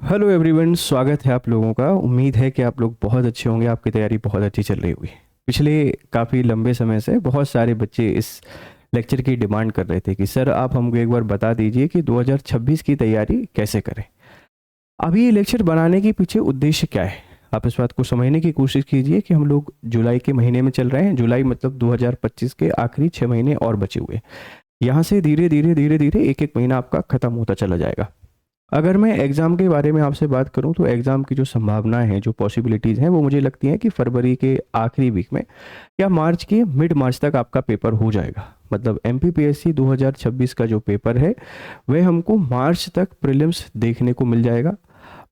Hello everyone, स्वागत है आप लोगों का। उम्मीद है कि आप लोग बहुत अच्छे होंगे, आपकी तैयारी बहुत अच्छी चल रही होगी। पिछले काफ़ी लंबे समय से बहुत सारे बच्चे इस लेक्चर की डिमांड कर रहे थे कि सर आप हमको एक बार बता दीजिए कि 2026 की तैयारी कैसे करें। अभी ये लेक्चर बनाने के पीछे उद्देश्य क्या है, आप इस बात को समझने की कोशिश कीजिए कि हम लोग जुलाई के महीने में चल रहे हैं। जुलाई मतलब 2025 के आखिरी 6 महीने और बचे हुए। यहाँ से धीरे धीरे धीरे धीरे एक एक महीना आपका ख़त्म होता चला जाएगा। अगर मैं एग्ज़ाम के बारे में आपसे बात करूं तो एग्ज़ाम की जो संभावनाएं हैं, जो पॉसिबिलिटीज़ हैं, वो मुझे लगती हैं कि फरवरी के आखिरी वीक में या मार्च के मिड मार्च तक आपका पेपर हो जाएगा। मतलब एमपीपीएससी 2026 का जो पेपर है वह हमको मार्च तक प्रीलिम्स देखने को मिल जाएगा।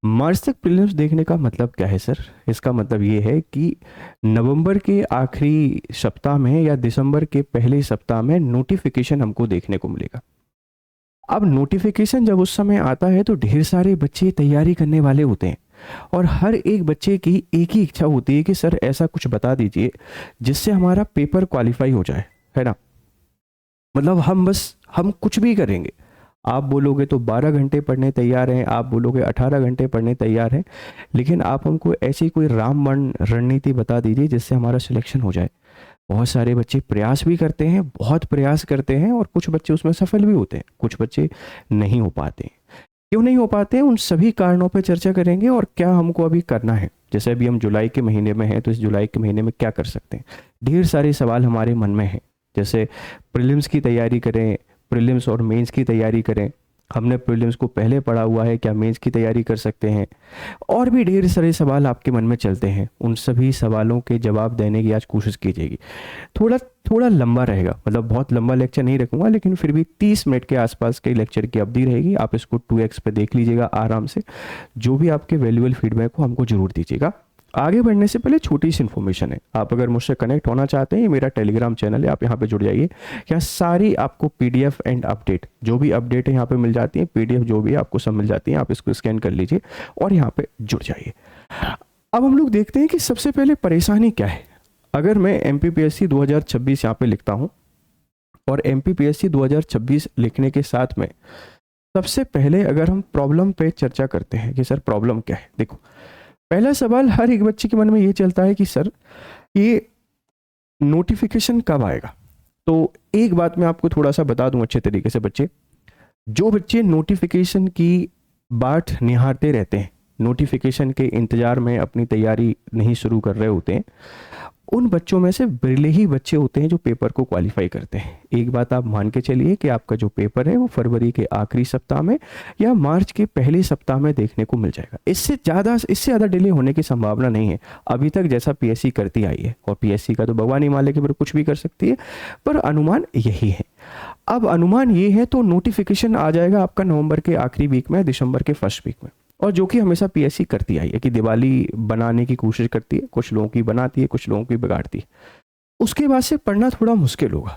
मार्च तक प्रीलिम्स देखने का मतलब क्या है सर? इसका मतलब ये है कि नवंबर के आखिरी सप्ताह में या दिसंबर के पहले सप्ताह में नोटिफिकेशन हमको देखने को मिलेगा। अब नोटिफिकेशन जब उस समय आता है तो ढेर सारे बच्चे तैयारी करने वाले होते हैं और हर एक बच्चे की एक ही इच्छा होती है कि सर ऐसा कुछ बता दीजिए जिससे हमारा पेपर क्वालिफाई हो जाए, है ना। मतलब हम कुछ भी करेंगे। आप बोलोगे तो 12 घंटे पढ़ने तैयार हैं, आप बोलोगे 18 घंटे पढ़ने तैयार हैं, लेकिन आप हमको ऐसी कोई रामबाण रणनीति बता दीजिए जिससे हमारा सिलेक्शन हो जाए। बहुत सारे बच्चे प्रयास भी करते हैं, बहुत प्रयास करते हैं और कुछ बच्चे उसमें सफल भी होते हैं, कुछ बच्चे नहीं हो पाते हैं। क्यों नहीं हो पाते हैं, उन सभी कारणों पर चर्चा करेंगे और क्या हमको अभी करना है। जैसे अभी हम जुलाई के महीने में हैं तो इस जुलाई के महीने में क्या कर सकते हैं। ढेर सारे सवाल हमारे मन में हैं। जैसे प्रीलिम्स की तैयारी करें, प्रीलिम्स और मेंस की तैयारी करें। हमने प्रीलिम्स को पहले पढ़ा हुआ है, क्या मेंस की तैयारी कर सकते हैं। और भी ढेर सारे सवाल आपके मन में चलते हैं। उन सभी सवालों के जवाब देने की आज कोशिश कीजिएगी। थोड़ा थोड़ा लंबा रहेगा, मतलब बहुत लंबा लेक्चर नहीं रखूंगा, लेकिन फिर भी 30 मिनट के आसपास के लेक्चर की अवधि रहेगी। आप इसको 2x पे देख लीजिएगा आराम से। जो भी आपके वैल्यूएबल फीडबैक हो हमको जरूर दीजिएगा। आगे बढ़ने से पहले छोटी सी इन्फॉर्मेशन है, आप अगर मुझसे कनेक्ट होना चाहते हैं, ये मेरा टेलीग्राम चैनल है, आप यहाँ पे जुड़ जाइए। यहाँ सारी आपको पीडीएफ एंड अपडेट, जो भी अपडेट है यहाँ पे मिल जाती है, पीडीएफ जो भी आपको सब मिल जाती है। आप इसको स्कैन कर लीजिए और यहाँ पे जुड़ जाइए। अब हम लोग देखते हैं कि सबसे पहले परेशानी क्या है। अगर मैं एमपीपीएससी 2026 यहाँ पे लिखता हूँ और एमपीपीएससी 2026 लिखने के साथ में सबसे पहले अगर हम प्रॉब्लम पे चर्चा करते हैं कि सर प्रॉब्लम क्या है। देखो, पहला सवाल हर एक बच्चे के मन में ये चलता है कि सर ये नोटिफिकेशन कब आएगा। तो एक बात मैं आपको थोड़ा सा बता दूं अच्छे तरीके से। बच्चे, जो बच्चे नोटिफिकेशन की बाट निहारते रहते हैं, नोटिफिकेशन के इंतजार में अपनी तैयारी नहीं शुरू कर रहे होते हैं, उन बच्चों में से बिरले ही बच्चे होते हैं जो पेपर को क्वालिफाई करते हैं। एक बात आप मान के चलिए कि आपका जो पेपर है वो फरवरी के आखिरी सप्ताह में या मार्च के पहले सप्ताह में देखने को मिल जाएगा। इससे ज़्यादा डिले होने की संभावना नहीं है। अभी तक जैसा पीएससी करती आई है, और पीएससी का तो भगवान ही माले कि फिर कुछ भी कर सकती है, पर अनुमान यही है। अब अनुमान ये है तो नोटिफिकेशन आ जाएगा आपका नवंबर के आखिरी वीक में, दिसंबर के फर्स्ट वीक में। और जो कि हमेशा पीएससी करती आई है कि दिवाली बनाने की कोशिश करती है, कुछ लोगों की बनाती है, कुछ लोगों की बिगाड़ती है। उसके बाद से पढ़ना थोड़ा मुश्किल होगा।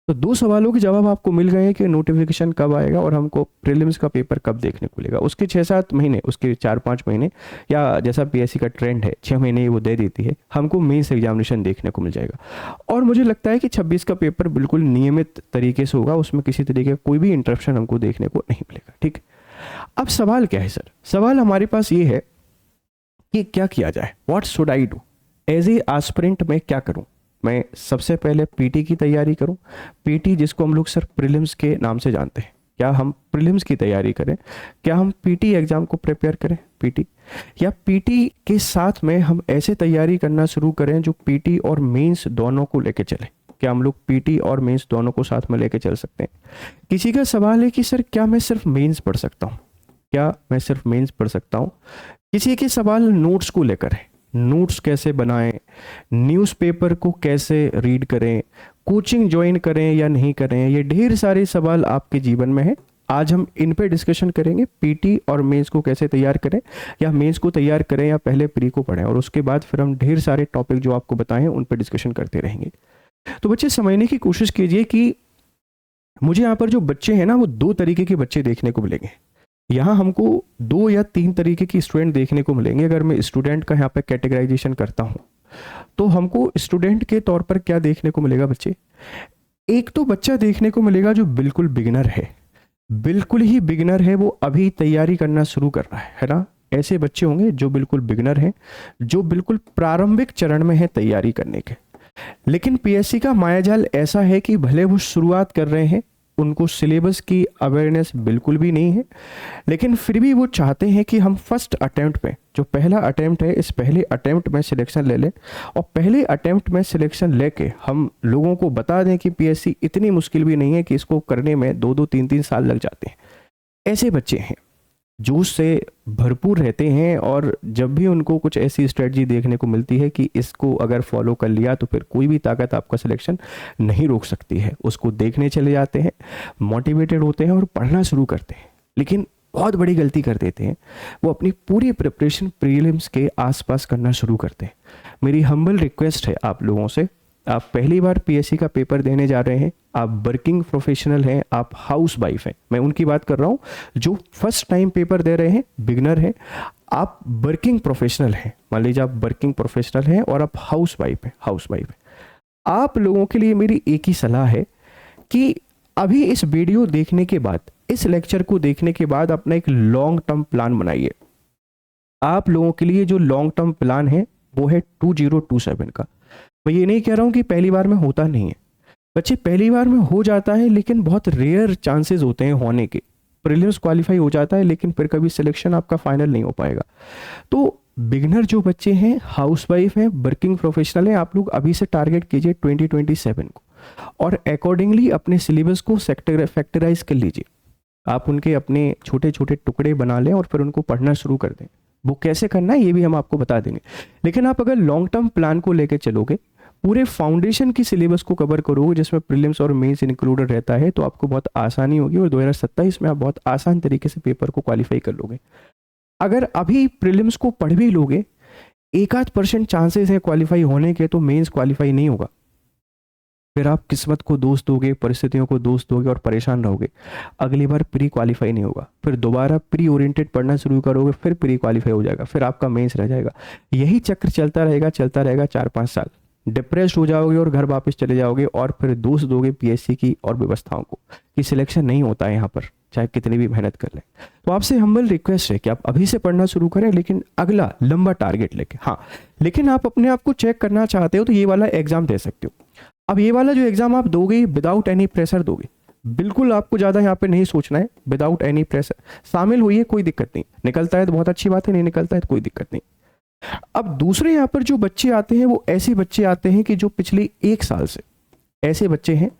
तो दो सवालों के जवाब आपको मिल गए हैं कि नोटिफिकेशन कब आएगा और हमको प्रीलिम्स का पेपर कब देखने को मिलेगा। उसके 6-7 महीने, उसके 4-5 महीने, या जैसा पीएससी का ट्रेंड है 6 महीने वो दे देती है, हमको मेंस एग्जामिनेशन देखने को मिल जाएगा। और मुझे लगता है कि 26 का पेपर बिल्कुल नियमित तरीके से होगा, उसमें किसी तरीके का कोई भी इंटरप्शन हमको देखने को नहीं मिलेगा। ठीक। अब सवाल क्या है सर? सवाल हमारे पास ये है कि क्या किया जाए, what should I do as a aspirant. मैं क्या करूं? मैं सबसे पहले पीटी की तैयारी करूं। पीटी जिसको हम लोग सर प्रीलिम्स के नाम से जानते हैं, क्या हम प्रीलिम्स की तैयारी करें? क्या हम पीटी एग्जाम को प्रिपेयर करें पीटी, या पीटी के साथ में हम ऐसे तैयारी करना शुरू करें जो पीटी और मेंस दोनों को लेके चले? क्या हम लोग पीटी और मेंस दोनों को साथ में लेके चल सकते हैं? किसी का सवाल है कि सर क्या मैं सिर्फ मेंस पढ़ सकता हूँ? क्या मैं सिर्फ मेंस पढ़ सकता हूँ? किसी के सवाल नोट्स को लेकर है, नोट्स कैसे बनाएं, न्यूज़पेपर को कैसे रीड करें, कोचिंग ज्वाइन करें या नहीं करें। ये ढेर सारे सवाल आपके जीवन में है। आज हम इन पे डिस्कशन करेंगे, पीटी और मेंस को कैसे तैयार करें, या मेंस को तैयार करें या पहले प्री को पढ़ें। और उसके बाद फिर हम ढेर सारे टॉपिक जो आपको बताए हैं उन पे डिस्कशन करते रहेंगे। तो बच्चे समझने की कोशिश कीजिए कि मुझे यहाँ पर जो बच्चे हैं ना, वो दो तरीके के बच्चे देखने को मिलेंगे। यहाँ हमको 2 या 3 तरीके की स्टूडेंट देखने को मिलेंगे। अगर मैं स्टूडेंट का यहाँ पे कैटेगराइजेशन करता हूँ तो हमको स्टूडेंट के तौर पर क्या देखने को मिलेगा बच्चे? एक तो बच्चा देखने को मिलेगा जो बिल्कुल बिगिनर है, बिल्कुल ही बिगिनर है, वो अभी तैयारी करना शुरू कर रहा है ना। ऐसे बच्चे होंगे जो बिल्कुल बिगनर हैं, जो बिल्कुल प्रारंभिक चरण में है तैयारी करने के। लेकिन पीएससी का मायाजाल ऐसा है कि भले वो शुरुआत कर रहे हैं, उनको सिलेबस की अवेयरनेस बिल्कुल भी नहीं है, लेकिन फिर भी वो चाहते हैं कि हम फर्स्ट अटेम्प्ट में, जो पहला अटेम्प्ट है, इस पहले अटेम्प्ट में सिलेक्शन ले लें और पहले अटेम्प्ट में सिलेक्शन लेके हम लोगों को बता दें कि पीएससी इतनी मुश्किल भी नहीं है कि इसको करने में 2-2 3-3 साल लग जाते हैं। ऐसे बच्चे हैं, जोश से भरपूर रहते हैं, और जब भी उनको कुछ ऐसी स्ट्रेटजी देखने को मिलती है कि इसको अगर फॉलो कर लिया तो फिर कोई भी ताकत आपका सिलेक्शन नहीं रोक सकती है, उसको देखने चले जाते हैं, मोटिवेटेड होते हैं और पढ़ना शुरू करते हैं। लेकिन बहुत बड़ी गलती कर देते हैं, वो अपनी पूरी प्रिपरेशन प्रीलिम्स के आसपास करना शुरू करते हैं। मेरी हम्बल रिक्वेस्ट है आप लोगों से, आप पहली बार पीएससी का पेपर देने जा रहे हैं, आप वर्किंग प्रोफेशनल हैं, आप हाउस वाइफ हैं, मैं उनकी बात कर रहा हूँ जो फर्स्ट टाइम पेपर दे रहे हैं, बिगनर हैं, आप वर्किंग प्रोफेशनल हैं, मान लीजिए आप वर्किंग प्रोफेशनल हैं और आप हाउस वाइफ हैं, आप लोगों के लिए मेरी एक ही सलाह है कि अभी इस वीडियो देखने के बाद, इस लेक्चर को देखने के बाद अपना एक लॉन्ग टर्म प्लान बनाइए। आप लोगों के लिए जो लॉन्ग टर्म प्लान है वो है 2027 का। मैं ये नहीं कह रहा हूँ कि पहली बार में होता नहीं है, बच्चे पहली बार में हो जाता है, लेकिन बहुत रेयर चांसेस होते हैं होने के। प्रीलिम्स क्वालिफाई हो जाता है लेकिन फिर कभी सिलेक्शन आपका फाइनल नहीं हो पाएगा। तो बिगनर जो बच्चे हैं, हाउसवाइफ हैं, वर्किंग प्रोफेशनल हैं, आप लोग अभी से टारगेट कीजिए 2027 को, और अकॉर्डिंगली अपने सिलेबस को फैक्टराइज कर लीजिए। आप उनके अपने छोटे छोटे टुकड़े बना लें और फिर उनको पढ़ना शुरू कर दें। वो कैसे करना है ये भी हम आपको बता देंगे। लेकिन आप अगर लॉन्ग टर्म प्लान को लेकर चलोगे, पूरे फाउंडेशन की सिलेबस को कवर करोगे जिसमें प्रीलिम्स और मेंस इंक्लूडेड रहता है, तो आपको बहुत आसानी होगी और 2027 में आप बहुत आसान तरीके से पेपर को क्वालिफाई कर लोगे। अगर अभी प्रीलिम्स को पढ़ भी लोगे, 1-8% चांसेस है क्वालिफाई होने के, तो मेंस क्वालिफाई नहीं होगा। फिर आप किस्मत को दोष दोगे, परिस्थितियों को दोष दोगे और परेशान रहोगे। अगली बार प्री क्वालिफाई नहीं होगा, फिर दोबारा प्री ओरिएंटेड पढ़ना शुरू करोगे, फिर प्री क्वालिफाई हो जाएगा, फिर आपका मेंस रह जाएगा। यही चक्र चलता रहेगा 4-5 साल। डिप्रेस्ड हो जाओगे और घर वापस चले जाओगे और फिर दोष दोगे पीएससी की और व्यवस्थाओं को कि सिलेक्शन नहीं होता है यहाँ पर, चाहे कितनी भी मेहनत कर लें। तो आपसे हम्बल रिक्वेस्ट है कि आप अभी से पढ़ना शुरू करें, लेकिन अगला लंबा टारगेट लेके। हाँ, लेकिन आप अपने आप को चेक करना चाहते हो तो ये वाला एग्जाम दे सकते हो। अब ये वाला जो एग्जाम आप दोगे, विदाउट एनी प्रेशर दोगे, बिल्कुल आपको ज़्यादा यहाँ पे नहीं सोचना है, विदाउट एनी प्रेशर शामिल हुई है, कोई दिक्कत नहीं। निकलता है तो बहुत अच्छी बात है, नहीं निकलता है तो कोई दिक्कत नहीं। अब दूसरे यहाँ पर जो बच्चे आते हैं वो ऐसे बच्चे आते हैं कि जो पिछले 1 साल से, ऐसे बच्चे हैं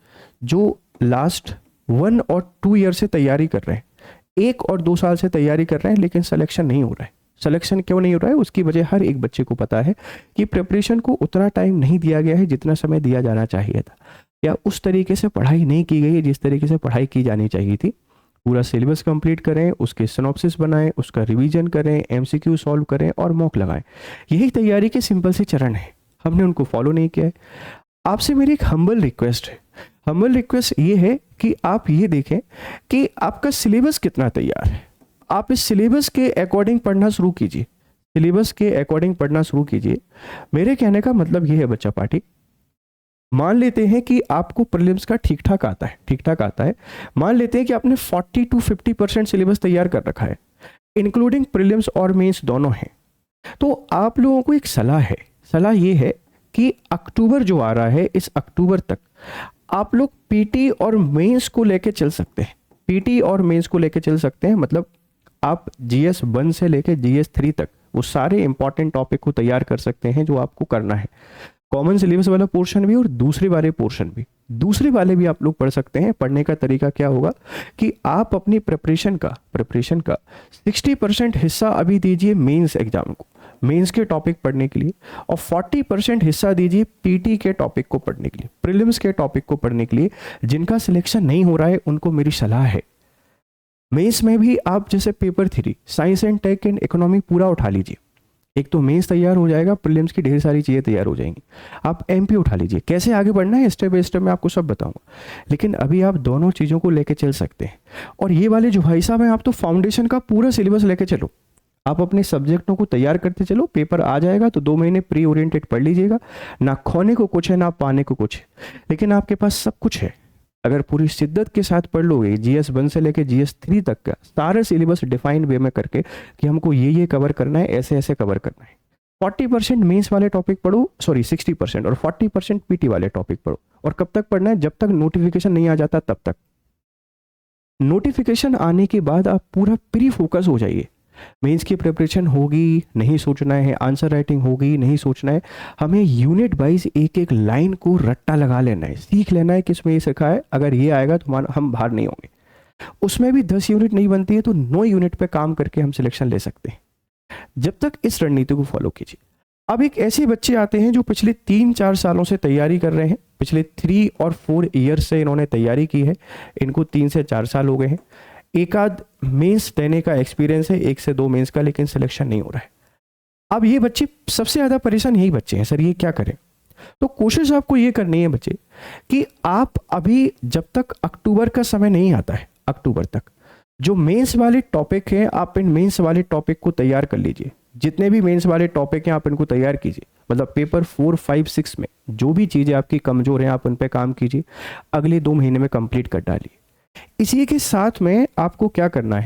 जो लास्ट 1 और 2 ईयर से तैयारी कर रहे हैं, 1 और 2 साल से तैयारी कर रहे हैं, लेकिन सिलेक्शन नहीं हो रहा है। सिलेक्शन क्यों नहीं हो रहा है? उसकी वजह हर एक बच्चे को पता है कि प्रिपरेशन को उतना टाइम नहीं दिया गया है जितना समय दिया जाना चाहिए था, या उस तरीके से पढ़ाई नहीं की गई है जिस तरीके से पढ़ाई की जानी चाहिए थी। पूरा सिलेबस कंप्लीट करें, उसके सिनॉप्सिस बनाएं, उसका रिवीजन करें, एमसीक्यू सॉल्व करें और मॉक लगाएं। यही तैयारी के सिंपल से चरण है, हमने उनको फॉलो नहीं किया है। आपसे मेरी एक हम्बल रिक्वेस्ट है, हम्बल रिक्वेस्ट ये है कि आप ये देखें कि आपका सिलेबस कितना तैयार है। आप इस सिलेबस के अकॉर्डिंग पढ़ना शुरू कीजिए, सिलेबस के अकॉर्डिंग पढ़ना शुरू कीजिए। मेरे कहने का मतलब ये है बच्चा पार्टी, मान लेते हैं कि आपको प्रीलिम्स का ठीक ठाक आता है, मान लेते हैं कि आपने 40 to 50% सिलेबस तैयार कर रखा है, इंक्लूडिंग प्रीलिम्स और मेंस दोनों हैं। तो आप लोगों को एक सलाह ये है कि अक्टूबर जो आ रहा है, इस अक्टूबर तक आप लोग पीटी और मेंस को लेके चल सकते हैं। पीटी और मेंस को लेके चल सकते हैं, मतलब आप GS 1 से लेके GS 3 तक वो सारे इंपॉर्टेंट टॉपिक को तैयार कर सकते हैं जो आपको करना है। कॉमन सिलेबस वाला पोर्शन भी और दूसरे वाले पोर्शन भी, दूसरे वाले भी आप लोग पढ़ सकते हैं। पढ़ने का तरीका क्या होगा कि आप अपनी प्रिपरेशन का 60% हिस्सा अभी दीजिए मेंस एग्जाम को, मेंस के टॉपिक पढ़ने के लिए, और 40% हिस्सा दीजिए पीटी के टॉपिक को पढ़ने के लिए, प्रीलिम्स के टॉपिक को पढ़ने के लिए। जिनका सिलेक्शन नहीं हो रहा है उनको मेरी सलाह है, मेंस में भी आप जैसे paper 3 science and tech and economy पूरा उठा लीजिए। एक तो मेंस तैयार हो जाएगा, प्रीलिम्स की ढेर सारी चीज़ें तैयार हो जाएंगी। आप एमपी उठा लीजिए। कैसे आगे बढ़ना है स्टेप बाय स्टेप मैं आपको सब बताऊंगा, लेकिन अभी आप दोनों चीज़ों को लेके चल सकते हैं। और ये वाले जो भाई साहब हैं, आप तो फाउंडेशन का पूरा सिलेबस लेके चलो, आप अपने सब्जेक्टों को तैयार करते चलो। पेपर आ जाएगा तो 2 महीने प्री ओरिएंटेड पढ़ लीजिएगा। ना खोने को कुछ है, ना पाने को कुछ है, लेकिन आपके पास सब कुछ है। अगर पूरी शिद्दत के साथ पढ़ लोगे, GS 1 से लेके GS 3 तक का सारा सिलेबस डिफाइंड वे में करके कि हमको ये कवर करना है, ऐसे ऐसे कवर करना है। 40% मेंस वाले टॉपिक पढ़ो, सॉरी 60%, और 40% पीटी वाले टॉपिक पढ़ो। और कब तक पढ़ना है? जब तक नोटिफिकेशन नहीं आ जाता तब तक। नोटिफिकेशन आने के बाद आप पूरा प्री फोकस हो जाइए। मेंस की प्रिपरेशन होगी, नहीं सोचना है, आंसर राइटिंग होगी, नहीं सोचना है, हमें यूनिट वाइज एक एक लाइन को रट्टा लगा लेना है, सीख लेना है कि इसमें ये सीखा है, अगर ये आएगा तो हम बाहर नहीं होंगे। उसमें भी 10 यूनिट नहीं बनती है तो 9 यूनिट पे काम करके हम सिलेक्शन ले सकते हैं। जब तक इस रणनीति को फॉलो कीजिए। अब एक ऐसे बच्चे आते हैं जो पिछले 3-4 सालों से तैयारी कर रहे हैं, पिछले 3 और 4 ईयर से इन्होंने तैयारी की है, इनको 3 से 4 साल हो गए हैं, एक आध मेंस देने का एक्सपीरियंस है, 1 से 2 मेंस का, लेकिन सिलेक्शन नहीं हो रहा है। अब ये बच्चे सबसे ज़्यादा परेशान यही बच्चे हैं, सर ये क्या करें? तो कोशिश आपको ये करनी है बच्चे कि आप अभी जब तक अक्टूबर का समय नहीं आता है, अक्टूबर तक जो मेंस वाले टॉपिक हैं, आप इन मेंस वाले टॉपिक को तैयार कर लीजिए। जितने भी मेंस वाले टॉपिक हैं आप इनको तैयार कीजिए। मतलब पेपर 4, 5, 6 में जो भी चीज़ें आपकी कमज़ोर हैं आप उन पे काम कीजिए, अगले 2 महीने में कंप्लीट कर डालिए। इसी के साथ में आपको क्या करना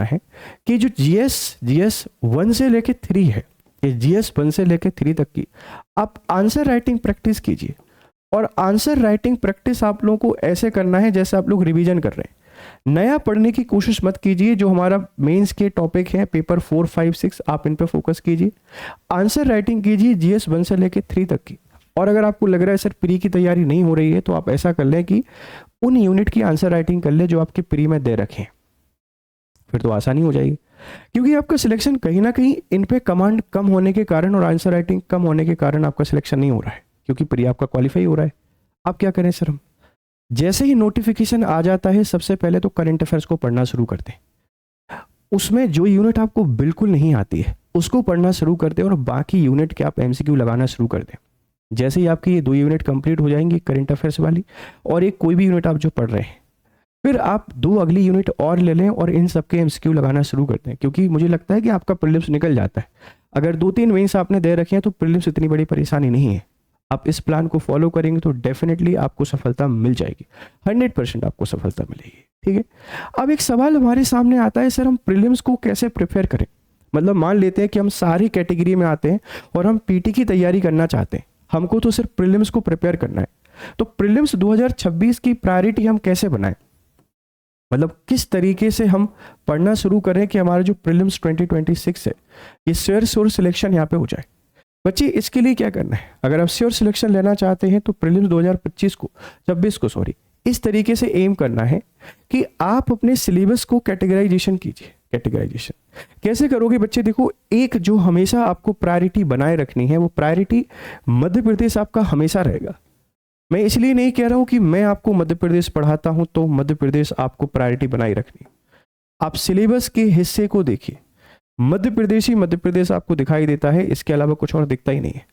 है कि जो GS 1 से लेके 3 है, ये GS 1 से लेके 3 तक की आप आंसर राइटिंग प्रैक्टिस कीजिए। और आंसर राइटिंग प्रैक्टिस आप लोगों को ऐसे करना है जैसे आप लोग रिवीजन कर रहे हैं। नया पढ़ने की कोशिश मत कीजिए। जो हमारा मेंस के टॉपिक हैं पेपर 4, 5, 6 आप इन पे फोकस कीजिए। आंसर राइटिंग कीजिए GS 1 से लेके 3 तक की। और अगर आपको लग रहा है सर प्री की तैयारी नहीं हो रही है तो आप ऐसा कर लें कि उन यूनिट की आंसर राइटिंग कर ले जो आपके प्री में दे रखे हैं, फिर तो आसानी हो जाएगी। क्योंकि आपका सिलेक्शन कहीं ना कहीं इन पे कमांड कम होने के कारण और आंसर राइटिंग कम होने के कारण आपका सिलेक्शन नहीं हो रहा है, क्योंकि प्री आपका क्वालिफाई हो रहा है। अब क्या करें सर? हम जैसे ही नोटिफिकेशन आ जाता है सबसे पहले तो करंट अफेयर्स को पढ़ना शुरू करते हैं। उसमें जो यूनिट आपको बिल्कुल नहीं आती है उसको पढ़ना शुरू करते हैं और बाकी यूनिट के आप MCQ लगाना शुरू कर दें। जैसे ही आपकी ये 2 यूनिट कंप्लीट हो जाएंगी करंट अफेयर्स वाली और एक कोई भी यूनिट आप जो पढ़ रहे हैं, फिर आप 2 अगली यूनिट और ले लें और इन सबके MCQ लगाना शुरू करते हैं। क्योंकि मुझे लगता है कि आपका प्रीलिम्स निकल जाता है। अगर 2-3 मेंस आपने दे रखे हैं तो प्रीलिम्स इतनी बड़ी परेशानी नहीं है। आप इस प्लान को फॉलो करेंगे तो डेफिनेटली आपको सफलता मिल जाएगी, 100% आपको सफलता मिलेगी। ठीक है। अब एक सवाल हमारे सामने आता है, सर हम प्रीलिम्स को कैसे प्रिपेयर करें? मतलब मान लेते हैं कि हम सारी कैटेगरी में आते हैं और हम PT की तैयारी करना चाहते हैं, हमको तो सिर्फ प्रीलिम्स को प्रिपेयर करना है। तो प्रीलिम्स 2026 की प्रायोरिटी हम कैसे बनाएं? मतलब किस तरीके से हम पढ़ना शुरू करें कि हमारा जो प्रीलिम्स 2026 है ये श्योर सिलेक्शन यहाँ पे हो जाए। बच्चे इसके लिए क्या करना है? अगर आप श्योर सिलेक्शन लेना चाहते हैं तो प्रीलिम्स 2026 को इस तरीके से एम करना है कि आप अपने सिलेबस को कैटेगराइजेशन कीजिए। कैटेगराइजेशन कैसे करोगे बच्चे? देखो, एक जो हमेशा आपको प्रायोरिटी बनाए रखनी है वो प्रायोरिटी मध्य प्रदेश आपका हमेशा रहेगा। मैं इसलिए नहीं कह रहा हूं कि मैं आपको मध्य प्रदेश पढ़ाता हूं तो मध्य प्रदेश आपको प्रायोरिटी बनाई रखनी। आप सिलेबस के हिस्से को देखिए, मध्य प्रदेश ही मध्य प्रदेश आपको दिखाई देता है, इसके अलावा कुछ और दिखता ही नहीं है।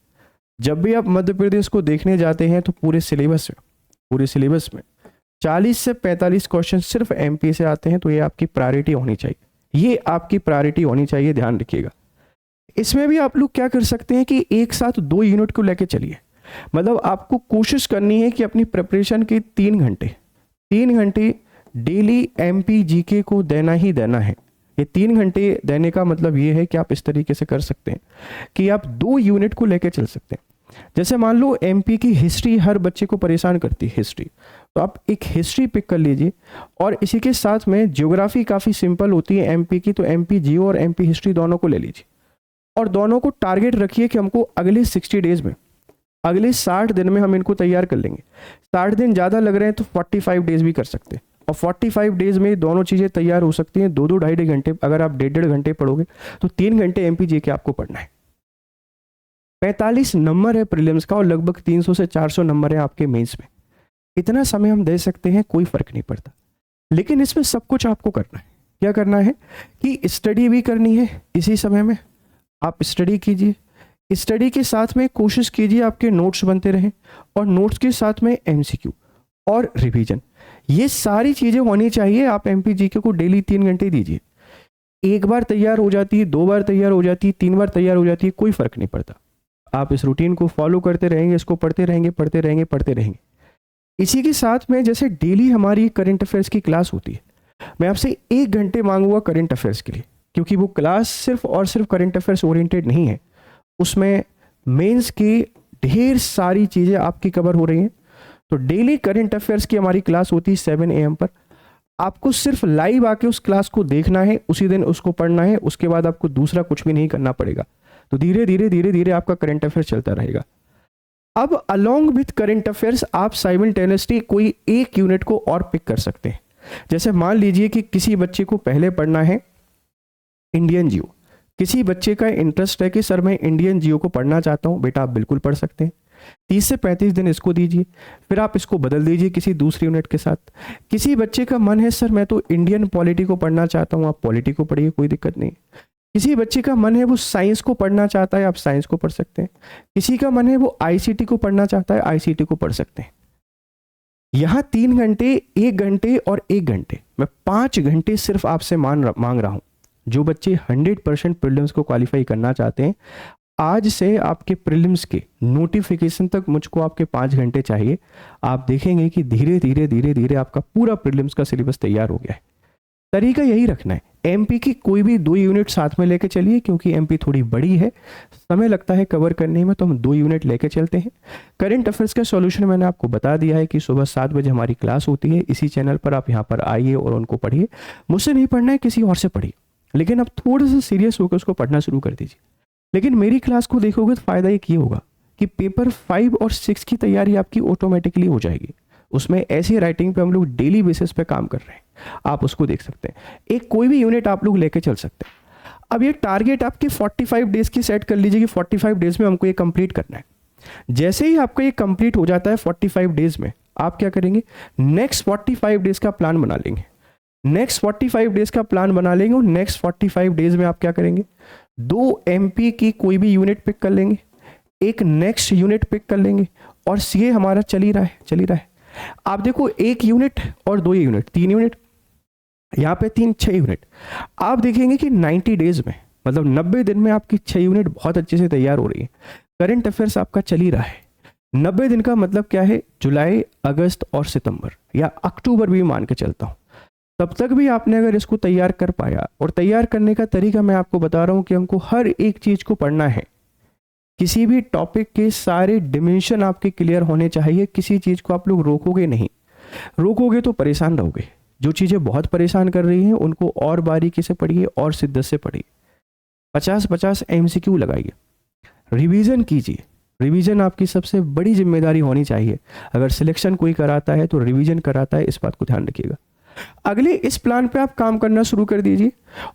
जब भी आप मध्य प्रदेश को देखने जाते हैं तो पूरे सिलेबस में 40 से 45 क्वेश्चन सिर्फ MP से आते हैं। तो ये आपकी प्रायोरिटी होनी चाहिए, ये आपकी प्रायोरिटी होनी चाहिए, ध्यान रखिएगा। इसमें भी आप लोग क्या कर सकते हैं कि एक साथ 2 यूनिट को लेके चलिए। मतलब आपको कोशिश करनी है कि अपनी प्रिपरेशन के 3 घंटे डेली MP GK को देना ही देना है। ये 3 घंटे देने का मतलब ये है कि आप इस तरीके से कर सकते हैं कि आप 2 यूनिट को लेके चल सकते हैं। जैसे मान लो MP की हिस्ट्री हर बच्चे को परेशान करती है, हिस्ट्री, तो आप एक हिस्ट्री पिक कर लीजिए। और इसी के साथ में ज्योग्राफी काफ़ी सिंपल होती है MP की, तो MP जियो और MP हिस्ट्री दोनों को ले लीजिए और दोनों को टारगेट रखिए कि हमको अगले 60 डेज में, अगले 60 दिन में हम इनको तैयार कर लेंगे। 60 दिन ज़्यादा लग रहे हैं तो 45 डेज भी कर सकते हैं और 45 डेज में दोनों चीज़ें तैयार हो सकती हैं। 2-2, 2.5 घंटे, अगर आप 1.5 घंटे पढ़ोगे तो 3 घंटे MP GK आपको पढ़ना है। 45 नंबर है प्रीलिम्स का और लगभग 300 से 400 नंबर है आपके मेंस में। इतना समय हम दे सकते हैं, कोई फर्क नहीं पड़ता। लेकिन इसमें सब कुछ आपको करना है। क्या करना है कि स्टडी भी करनी है। इसी समय में आप स्टडी कीजिए, स्टडी के साथ में कोशिश कीजिए आपके नोट्स बनते रहें और नोट्स के साथ में MCQ और रिवीजन, ये सारी चीज़ें होनी चाहिए। आप MP GK को डेली 3 घंटे दीजिए। एक बार तैयार हो जाती है, 2 बार तैयार हो जाती है, 3 बार तैयार हो जाती है, कोई फर्क नहीं पड़ता। आप इस रूटीन को फॉलो करते रहेंगे, इसको पढ़ते रहेंगे। इसी के साथ में जैसे डेली हमारी करंट अफेयर्स की क्लास होती है, मैं आपसे 1 घंटे मांगूंगा करंट अफेयर्स के लिए, क्योंकि वो क्लास सिर्फ और सिर्फ करंट अफेयर्स ओरिएंटेड नहीं है, उसमें मेंस की ढेर सारी चीज़ें आपकी कवर हो रही हैं। तो डेली करंट अफेयर्स की हमारी क्लास होती है 7 AM पर। आपको सिर्फ लाइव आके उस क्लास को देखना है, उसी दिन उसको पढ़ना है, उसके बाद आपको दूसरा कुछ भी नहीं करना पड़ेगा। तो धीरे धीरे धीरे धीरे आपका करंट अफेयर चलता रहेगा। अब अलोंग विथ करंट अफेयर्स आप साइमल्टेनियसली कोई एक यूनिट को और पिक कर सकते हैं। जैसे मान लीजिए कि किसी बच्चे को पहले पढ़ना है इंडियन जियो, किसी बच्चे का इंटरेस्ट है कि सर मैं इंडियन जियो को पढ़ना चाहता हूं, बेटा आप बिल्कुल पढ़ सकते हैं। 30 से 35 दिन इसको दीजिए, फिर आप इसको बदल दीजिए किसी दूसरी यूनिट के साथ। किसी बच्चे का मन है सर मैं तो इंडियन पॉलिटी को पढ़ना चाहता हूं, आप पॉलिटी को पढ़िए, कोई दिक्कत नहीं। किसी बच्चे का मन है वो साइंस को पढ़ना चाहता है, आप साइंस को पढ़ सकते हैं। किसी का मन है वो आईसीटी को पढ़ना चाहता है, आईसीटी को पढ़ सकते हैं। यहाँ 3 घंटे, 1 घंटे और 1 घंटे, मैं 5 घंटे सिर्फ आपसे मांग रहा हूँ। जो बच्चे 100% प्रीलिम्स को क्वालिफाई करना चाहते हैं, आज से आपके प्रीलिम्स के नोटिफिकेशन तक मुझको आपके 5 घंटे चाहिए। आप देखेंगे कि धीरे धीरे धीरे धीरे आपका पूरा प्रीलिम्स का सिलेबस तैयार हो गया है। तरीका यही रखना है। एमपी की कोई भी 2 यूनिट साथ में लेके चलिए, क्योंकि एमपी थोड़ी बड़ी है, समय लगता है कवर करने में, तो हम 2 यूनिट लेके चलते हैं। करंट अफेयर्स का सॉल्यूशन मैंने आपको बता दिया है कि सुबह 7 बजे हमारी क्लास होती है इसी चैनल पर। आप यहाँ पर आइए और उनको पढ़िए। मुझसे नहीं पढ़ना है, किसी और से पढ़िए, लेकिन अब थोड़ा सा सीरियस होकर उसको पढ़ना शुरू कर दीजिए। लेकिन मेरी क्लास को देखोगे तो फ़ायदा एक ये होगा कि पेपर 5 और 6 की तैयारी आपकी ऑटोमेटिकली हो जाएगी। उसमें ऐसी राइटिंग पे हम लोग डेली बेसिस पे काम कर रहे हैं, आप उसको देख सकते हैं। एक कोई भी यूनिट आप लोग लेके चल सकते हैं। अब ये टारगेट आपके 45 डेज की सेट कर लीजिए कि 45 डेज में हमको ये कंप्लीट करना है। जैसे ही आपका ये कंप्लीट हो जाता है 45 डेज में, आप क्या करेंगे, नेक्स्ट 45 डेज का प्लान बना लेंगे। नेक्स्ट 45 डेज का प्लान बना लेंगे और नेक्स्ट 45 डेज में आप क्या करेंगे, 2 एमपी की कोई भी यूनिट पिक कर लेंगे, एक नेक्स्ट यूनिट पिक कर लेंगे, और सीए हमारा चल ही रहा है। आप देखो 1 यूनिट और 2 यूनिट, 3 यूनिट, यहाँ पे 3, 6 यूनिट। आप देखेंगे कि 90 डेज में, मतलब 90 दिन में आपकी 6 यूनिट बहुत अच्छे से तैयार हो रही है। करंट अफेयर्स आपका चल ही रहा है। 90 दिन का मतलब क्या है, जुलाई, अगस्त और सितंबर या अक्टूबर भी मान के चलता हूँ। तब तक भी आपने अगर इसको तैयार कर पाया, और तैयार करने का तरीका मैं आपको बता रहा हूँ कि हमको हर एक चीज़ को पढ़ना है। किसी भी टॉपिक के सारे डिमेंशन आपके क्लियर होने चाहिए। किसी चीज़ को आप लोग रोकोगे नहीं, रोकोगे तो परेशान रहोगे। जो चीज़ें बहुत परेशान कर रही हैं उनको और बारीकी से पढ़िए और शिद्दत से पढ़िए। 50-50 MCQ लगाइए, रिवीजन कीजिए। रिवीजन आपकी सबसे बड़ी जिम्मेदारी होनी चाहिए। अगर सिलेक्शन कोई कराता है तो रिवीजन कराता है, इस बात को ध्यान रखिएगा। अगले इस प्लान पे आप काम करना शुरू कर दीजिए,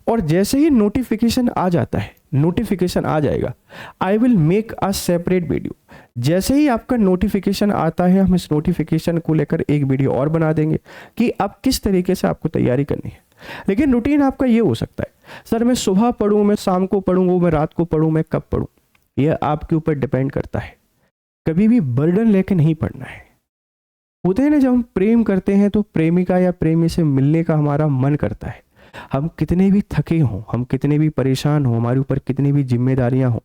और जैसे ही नोटिफिकेशन आ जाता है, नोटिफिकेशन आ जाएगा, I will make a separate video. जैसे ही आपका नोटिफिकेशन आता है, हम इस नोटिफिकेशन को लेकर एक वीडियो और बना देंगे कि अब किस तरीके से आपको तैयारी करनी है। लेकिन रूटीन आपका ये हो सकता है, सर मैं सुबह पढ़ूँ, मैं शाम को पढ़ूँ, मैं रात को पढ़ूँ, मैं कब पढ़ूँ, यह आपके ऊपर डिपेंड करता है। कभी भी बर्डन लेके नहीं पढ़ना है। होते हैं ना, जब हम प्रेम करते हैं तो प्रेमिका या प्रेमी से मिलने का हमारा मन करता है। हम कितने भी थके हों, हम कितने भी परेशान हों, हमारे ऊपर कितनी भी जिम्मेदारियां हों,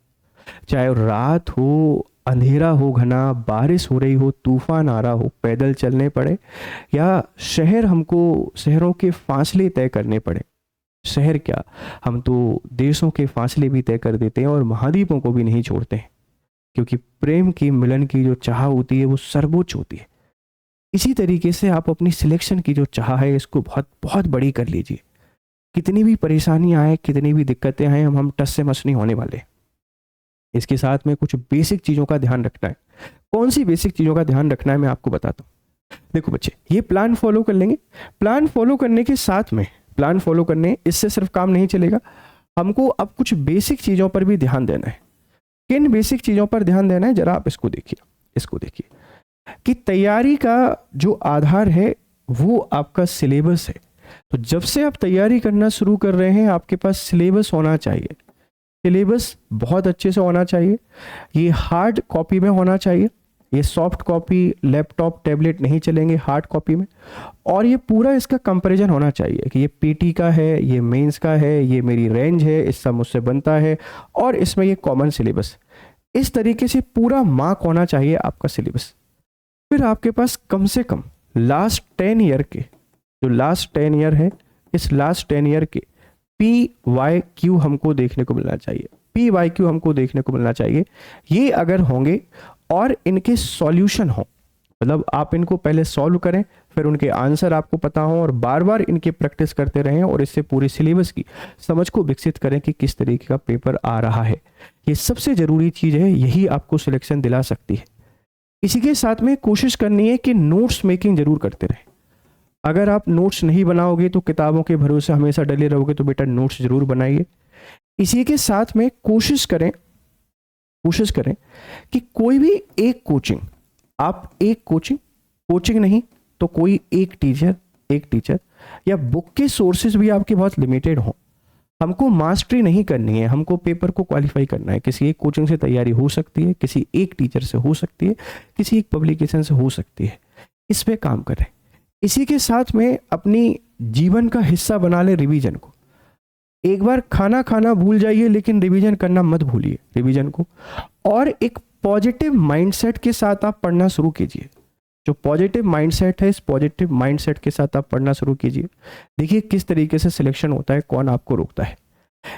चाहे रात हो, अंधेरा हो घना, बारिश हो रही हो, तूफान आ रहा हो, पैदल चलने पड़े, या शहरों के फासले तय करने पड़े। शहर क्या, हम तो देशों के फासले भी तय कर देते हैं और महाद्वीपों को भी नहीं छोड़ते हैं, क्योंकि प्रेम की मिलन की जो चाह होती है वो सर्वोच्च होती है। इसी तरीके से आप अपनी सिलेक्शन की जो चाह है इसको बहुत बहुत बड़ी कर लीजिए। कितनी भी परेशानियां आए, कितनी भी दिक्कतें आए, हम टस से मस नहीं होने वाले। इसके साथ में कुछ बेसिक चीज़ों का ध्यान रखना है। कौन सी बेसिक चीज़ों का ध्यान रखना है मैं आपको बताता हूँ। देखो बच्चे, ये प्लान फॉलो कर लेंगे। प्लान फॉलो करने के साथ में, प्लान फॉलो करने इससे सिर्फ काम नहीं चलेगा, हमको अब कुछ बेसिक चीज़ों पर भी ध्यान देना है। किन बेसिक चीज़ों पर ध्यान देना है, जरा आप इसको देखिए कि तैयारी का जो आधार है वो आपका सिलेबस है। तो जब से आप तैयारी करना शुरू कर रहे हैं, आपके पास सिलेबस होना चाहिए। सिलेबस बहुत अच्छे से होना चाहिए। ये हार्ड कॉपी में होना चाहिए, ये सॉफ्ट कॉपी, लैपटॉप, टैबलेट नहीं चलेंगे, हार्ड कॉपी में। और ये पूरा इसका कंपैरिजन होना चाहिए कि ये पीटी का है, ये मेंस का है, ये मेरी रेंज है, इसका मुझसे बनता है, और इसमें ये कॉमन सिलेबस। इस तरीके से पूरा मार्क होना चाहिए आपका सिलेबस। फिर आपके पास कम से कम लास्ट 10 ईयर के, जो लास्ट 10 ईयर है, इस लास्ट 10 ईयर के PYQ हमको देखने को मिलना चाहिए, PYQ हमको देखने को मिलना चाहिए। ये अगर होंगे और इनके सॉल्यूशन हो, मतलब आप इनको पहले सॉल्व करें, फिर उनके आंसर आपको पता हो और बार बार इनकी प्रैक्टिस करते रहें और इससे पूरे सिलेबस की समझ को विकसित करें कि किस तरीके का पेपर आ रहा है। ये सबसे ज़रूरी चीज़ है, यही आपको सिलेक्शन दिला सकती है। इसी के साथ में कोशिश करनी है कि नोट्स मेकिंग जरूर करते रहें। अगर आप नोट्स नहीं बनाओगे तो किताबों के भरोसे हमेशा डले रहोगे, तो बेटा नोट्स जरूर बनाइए। इसी के साथ में कोशिश करें कि कोई भी एक कोचिंग, आप एक कोचिंग नहीं तो कोई एक टीचर या बुक के सोर्सेज भी आपके बहुत लिमिटेड हों। हमको मास्टरी नहीं करनी है, हमको पेपर को क्वालिफाई करना है। किसी एक कोचिंग से तैयारी हो सकती है, किसी एक टीचर से हो सकती है, किसी एक पब्लिकेशन से हो सकती है। इस पे काम करें। इसी के साथ में अपनी जीवन का हिस्सा बना ले रिवीजन को। एक बार खाना भूल जाइए, लेकिन रिवीजन करना मत भूलिए रिवीजन को। और एक पॉजिटिव माइंडसेट के साथ आप पढ़ना शुरू कीजिए। जो पॉजिटिव माइंडसेट है, इस पॉजिटिव माइंडसेट के साथ आप पढ़ना शुरू कीजिए। देखिए किस तरीके से सिलेक्शन होता है, कौन आपको रोकता है।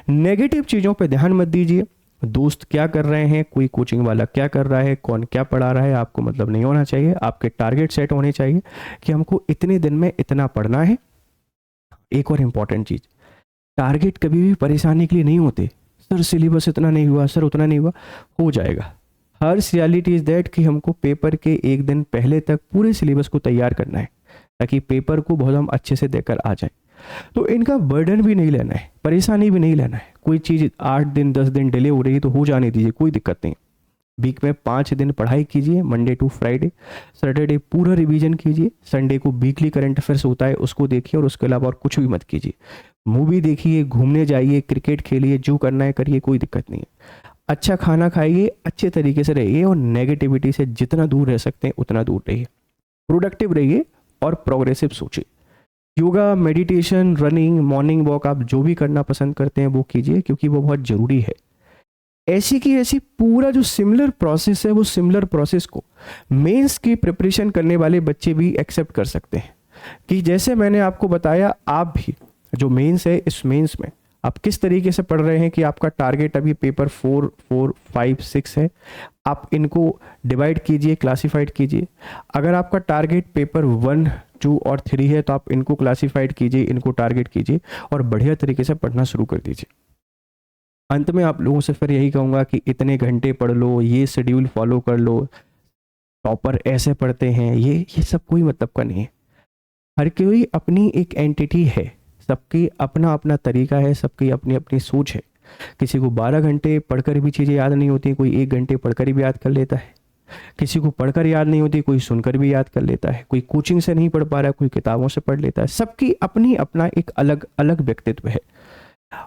नेगेटिव चीज़ों पे ध्यान मत दीजिए। दोस्त क्या कर रहे हैं, कोई कोचिंग वाला क्या कर रहा है, कौन क्या पढ़ा रहा है, आपको मतलब नहीं होना चाहिए। आपके टारगेट सेट होने चाहिए कि हमको इतने दिन में इतना पढ़ना है। एक और इम्पॉर्टेंट चीज़, टारगेट कभी भी परेशानी के लिए नहीं होते। सर सिलेबस इतना नहीं हुआ, सर उतना नहीं हुआ, हो जाएगा। हर रियलिटी इज दैट कि हमको पेपर के एक दिन पहले तक पूरे सिलेबस को तैयार करना है, ताकि पेपर को बहुत हम अच्छे से देकर आ जाए। तो इनका बर्डन भी नहीं लेना है, परेशानी भी नहीं लेना है। कोई चीज़ 8 दिन 10 दिन डिले हो रही है तो हो जाने दीजिए, कोई दिक्कत नहीं। वीक में 5 दिन पढ़ाई कीजिए, मंडे टू फ्राइडे। सैटरडे पूरा रिवीजन कीजिए। संडे को वीकली करंट अफेयर्स होता है, उसको देखिए, और उसके अलावा और कुछ भी मत कीजिए। मूवी देखिए, घूमने जाइए, क्रिकेट खेलिए, जो करना है करिए, कोई दिक्कत नहीं है। अच्छा खाना खाइए, अच्छे तरीके से रहिए, और नेगेटिविटी से जितना दूर रह सकते हैं उतना दूर रहिए। प्रोडक्टिव रहिए और प्रोग्रेसिव सोचिए। Yoga, meditation, running, morning walk, आप जो भी करना पसंद करते हैं वो कीजिए, क्योंकि वो बहुत ज़रूरी है। ऐसी की ऐसी पूरा जो सिमिलर प्रोसेस है, वो सिमिलर प्रोसेस को मेंस की प्रिपरेशन करने वाले बच्चे भी एक्सेप्ट कर सकते हैं। कि जैसे मैंने आपको बताया, आप भी जो मेंस है, इस मेंस में आप किस तरीके से पढ़ रहे हैं कि आपका टारगेट अभी पेपर 4, 4, 5, 6 है। आप इनको डिवाइड कीजिए, क्लासिफाइड कीजिए। अगर आपका टारगेट पेपर 1, 2 और 3 है तो आप इनको क्लासिफाइड कीजिए, इनको टारगेट कीजिए और बढ़िया तरीके से पढ़ना शुरू कर दीजिए। अंत में आप लोगों से फिर यही कहूँगा कि इतने घंटे पढ़ लो, ये शेड्यूल फॉलो कर लो, टॉपर ऐसे पढ़ते हैं, ये सब कोई मतलब का नहीं है। हर कोई अपनी एक एंटिटी है, सबकी अपना अपना तरीका है, सबकी अपनी अपनी सोच है। किसी को 12 घंटे पढ़कर भी चीज़ें याद नहीं होती, कोई 1 घंटे पढ़कर भी याद कर लेता है। किसी को पढ़कर याद नहीं होती, कोई सुनकर भी याद कर लेता है। कोई कोचिंग से नहीं पढ़ पा रहा है, कोई किताबों से पढ़ लेता है। सबकी अपनी अपना एक अलग अलग व्यक्तित्व है,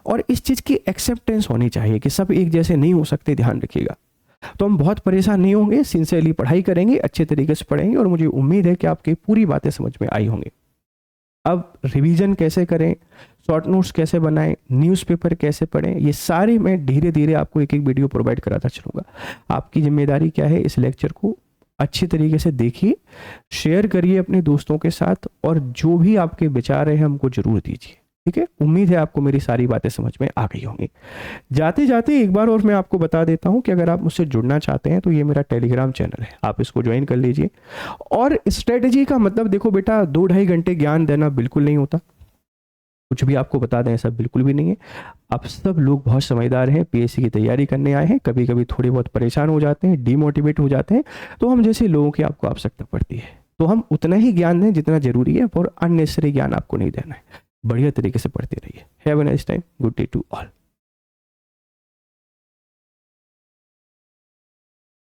और इस चीज़ की एक्सेप्टेंस होनी चाहिए कि सब एक जैसे नहीं हो सकते, ध्यान रखिएगा। तो हम बहुत परेशान नहीं होंगे, सिंसियरली पढ़ाई करेंगे, अच्छे तरीके से पढ़ेंगे, और मुझे उम्मीद है कि आपकी पूरी बातें समझ में आई होंगी। अब रिवीजन कैसे करें, शॉर्ट नोट्स कैसे बनाएं, न्यूज़पेपर कैसे पढ़ें, ये सारे मैं धीरे धीरे आपको एक एक वीडियो प्रोवाइड कराता चलूँगा। आपकी जिम्मेदारी क्या है, इस लेक्चर को अच्छी तरीके से देखिए, शेयर करिए अपने दोस्तों के साथ, और जो भी आपके विचार हैं हमको जरूर दीजिए। ठीक है, उम्मीद है आपको मेरी सारी बातें समझ में आ गई होंगी। जाते जाते एक बार और मैं आपको बता देता हूं कि अगर आप मुझसे जुड़ना चाहते हैं तो ये मेरा टेलीग्राम चैनल है, आप इसको ज्वाइन कर लीजिए। और स्ट्रेटजी का मतलब देखो बेटा, 2-2.5 घंटे ज्ञान देना बिल्कुल नहीं होता, कुछ भी आपको बता दें ऐसा बिल्कुल भी नहीं है। आप सब लोग बहुत समझदार हैं, पीएससी की तैयारी करने आए हैं, कभी कभी थोड़े बहुत परेशान हो जाते हैं, डिमोटिवेट हो जाते हैं, तो हम जैसे लोगों की आपको आवश्यकता पड़ती है। तो हम उतना ही ज्ञान दें जितना जरूरी है, और अननेसेसरी ज्ञान आपको नहीं देना है। बढ़िया तरीके से पढ़ते रहिए। Have a nice time, good day to all.